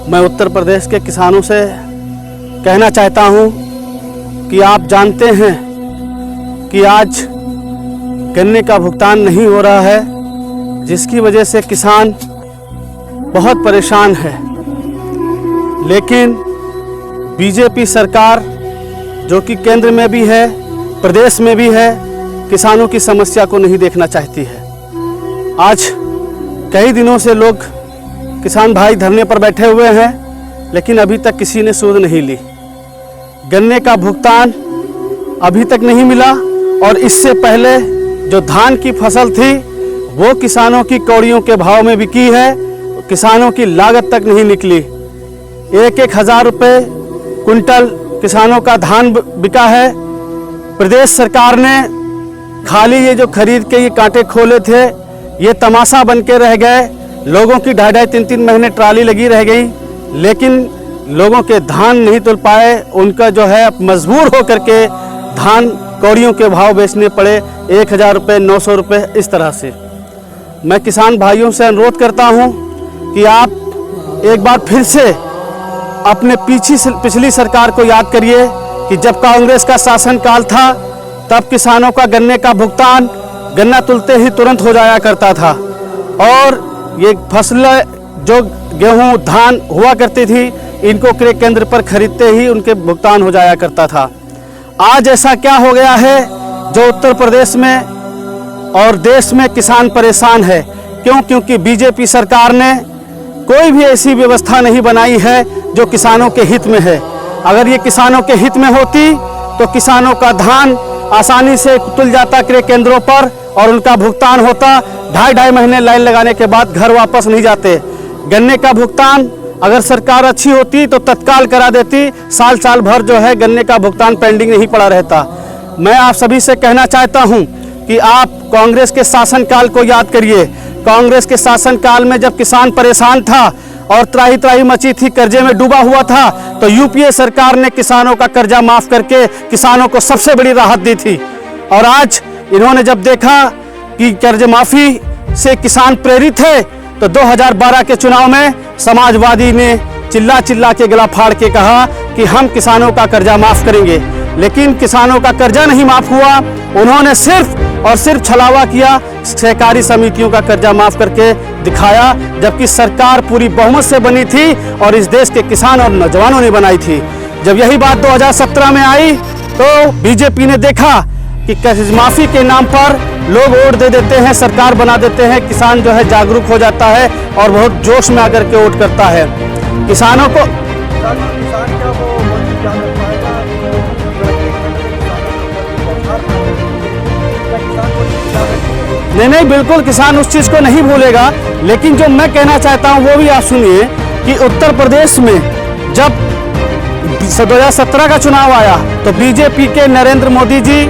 मैं उत्तर प्रदेश के किसानों से कहना चाहता हूं कि आप जानते हैं कि आज गन्ने का भुगतान नहीं हो रहा है, जिसकी वजह से किसान बहुत परेशान है। लेकिन बीजेपी सरकार जो कि केंद्र में भी है, प्रदेश में भी है, किसानों की समस्या को नहीं देखना चाहती है। आज कई दिनों से लोग किसान भाई धरने पर बैठे हुए हैं, लेकिन अभी तक किसी ने सूद नहीं ली। गन्ने का भुगतान अभी तक नहीं मिला और इससे पहले जो धान की फसल थी वो किसानों की कौड़ियों के भाव में बिकी है, किसानों की लागत तक नहीं निकली। 1,000 रुपये कुंटल किसानों का धान बिका है। प्रदेश सरकार ने खाली ये जो खरीद के ये कांटे खोले थे, ये तमाशा बन के रह गए। लोगों की 2.5-3 महीने ट्राली लगी रह गई, लेकिन लोगों के धान नहीं तुल पाए। उनका जो है मजबूर होकर के धान कौड़ियों के भाव बेचने पड़े, 1,000 रुपये, 900 रुपये, इस तरह से। मैं किसान भाइयों से अनुरोध करता हूं कि आप एक बार फिर से अपने पिछली सरकार को याद करिए कि जब कांग्रेस का शासनकाल था तब किसानों का गन्ने का भुगतान गन्ना तुलते ही तुरंत हो जाया करता था, और ये फसलें जो गेहूं धान हुआ करती थी इनको क्रय केंद्र पर खरीदते ही उनके भुगतान हो जाया करता था। आज ऐसा क्या हो गया है जो उत्तर प्रदेश में और देश में किसान परेशान है? क्योंकि बीजेपी सरकार ने कोई भी ऐसी व्यवस्था नहीं बनाई है जो किसानों के हित में है। अगर ये किसानों के हित में होती तो किसानों का धान आसानी से तुल जाता क्रय केंद्रों पर और उनका भुगतान होता। 2.5 महीने लाइन लगाने के बाद घर वापस नहीं जाते। गन्ने का भुगतान अगर सरकार अच्छी होती तो तत्काल करा देती, साल भर जो है गन्ने का भुगतान पेंडिंग नहीं पड़ा रहता। मैं आप सभी से कहना चाहता हूं कि आप कांग्रेस के शासनकाल को याद करिए। कांग्रेस के शासनकाल में जब किसान परेशान था और त्राही त्राही मची थी, कर्जे में डूबा हुआ था, तो यूपीए सरकार ने किसानों का कर्जा माफ करके किसानों को सबसे बड़ी राहत दी थी। और आज इन्होंने जब देखा कि कर्ज माफी से किसान प्रेरित है, तो 2012 के चुनाव में समाजवादी ने चिल्ला के गला फाड़ के कहा कि हम किसानों का कर्जा माफ करेंगे। लेकिन किसानों का कर्जा नहीं माफ हुआ। उन्होंने सिर्फ और सिर्फ छलावा किया, सहकारी समितियों का कर्जा माफ करके दिखाया, जबकि सरकार पूरी बहुमत से बनी थी और इस देश के किसान और नौजवानों ने बनाई थी। जब यही बात 2017 में आई तो बीजेपी ने देखा कि कर्ज माफी के नाम पर लोग वोट दे देते हैं, सरकार बना देते हैं, किसान जो है जागरूक हो जाता है और बहुत जोश में आकर के वोट करता है। किसानों को नहीं, बिल्कुल किसान उस चीज को नहीं भूलेगा। लेकिन जो मैं कहना चाहता हूं वो भी आप सुनिए कि उत्तर प्रदेश में जब 2017 का चुनाव आया तो बीजेपी के नरेंद्र मोदी जी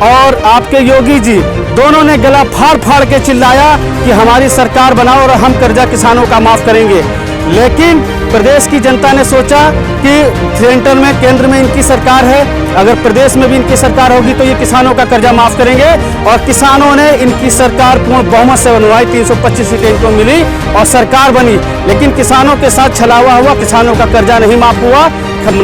और आपके योगी जी दोनों ने गला फाड़ के चिल्लाया कि हमारी सरकार बनाओ और हम कर्जा किसानों का माफ करेंगे। लेकिन प्रदेश की जनता ने सोचा कि सेंटर में, केंद्र में इनकी सरकार है, अगर प्रदेश में भी इनकी सरकार होगी तो ये किसानों का कर्जा माफ करेंगे। और किसानों ने इनकी सरकार पूर्ण बहुमत से बनवाई, 325 सीटें इनको मिली और सरकार बनी। लेकिन किसानों के साथ छलावा हुआ, किसानों का कर्जा नहीं माफ हुआ।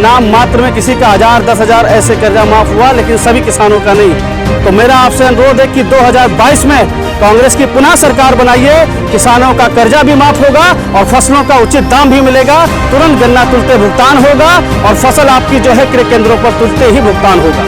नाम मात्र में किसी का 1000, 10,000 ऐसे कर्जा माफ हुआ, लेकिन सभी किसानों का नहीं। तो मेरा आपसे अनुरोध है कि 2022 में कांग्रेस की पुनः सरकार बनाइए, किसानों का कर्जा भी माफ होगा और फसलों का उचित दाम भी मिलेगा, तुरंत गन्ना तुलते भुगतान होगा और फसल आपकी जो है क्रय केंद्रों पर तुलते ही भुगतान होगा।